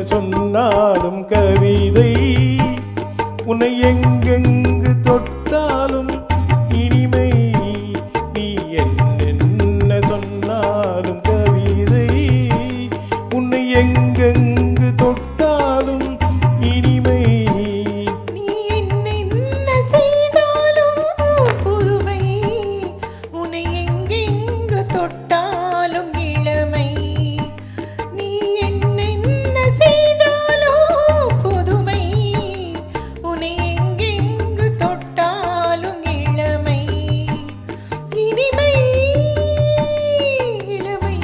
சொன்னாலும் கவிதை உன்னை எங்கெங்கு தொட்டாலும் இனிமை நீ என்னென்ன சொன்னாலும் கவிதை உன்னை எங்கெங்கு தொட்டாலும் இனிமை நீ என்னென்ன செய்தாலும் புதுமை உன்னை எங்கெங்கு தொட்டாலும் இளமை நீ என்னென்ன செய்தாலும் புதுமை உன்னை எங்கெங்கு தொட்டாலும் இளமை இனிமை இளமை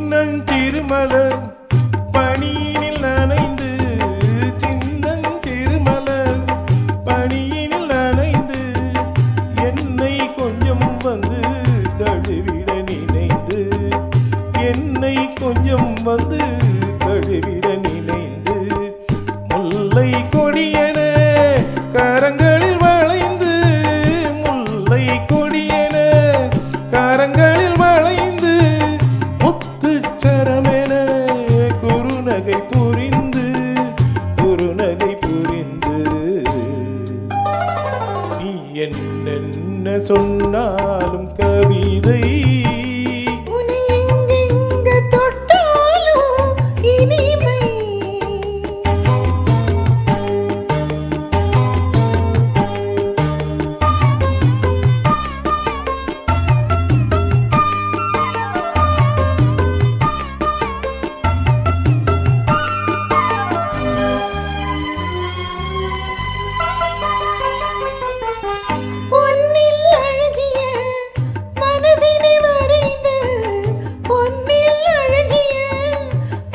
சின்னஞ்சிறுமலர் பனியினில் நனைந்து சின்னஞ்சிறுமலர் பனியினில் நனைந்து என்னை கொஞ்சம் வந்து தழுவிட நினைந்து என்னை கொஞ்சம் வந்து தழுவிட நினைந்து முல்லை கொடியன கரங்களில் வளைந்து முல்லை கொடியன கரங்களில் வளைந்து முத்துச்சரமென குறுநகை புரிந்து நீ என்னென்ன சொன்னாலும் கவிதை உன்னை எங்கெங்கு தொட்டாலும் இனிமை பொன்னில் அழகிய மனதினை வரைந்து பொன்னில் அழகிய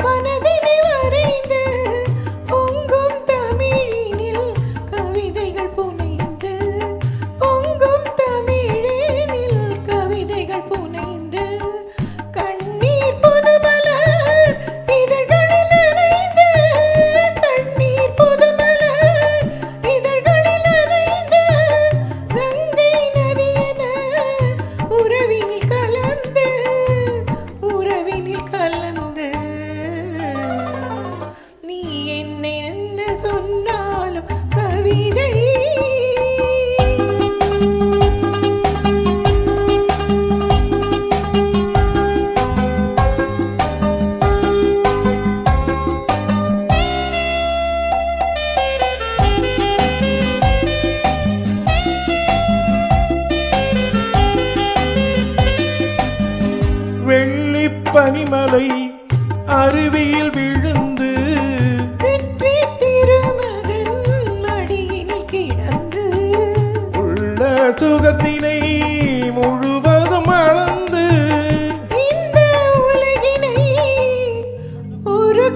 மனதினை வரைந்து பொங்கும் தமிழினில் கவிதைகள் புனைந்து பொங்கும் தமிழினில் கவிதைகள் புனைந்து கண்ணீர் புதுமலர் இதழ்களில் நனைந்து கண்ணீர் புதுமலர் இதழ்களில் நனைந்து கங்கை நதியென உறவினில் கலந்து நீ என்ன சொன்னாலும் கவிதை வெள்ளிப் பனிமலை அருவியில் விழுந்து வெற்றி திருமகன் மடியினில் கிடந்து உள்ள சுகத்தினை முழுவதும் அளந்து இந்த உலகினை ஒரு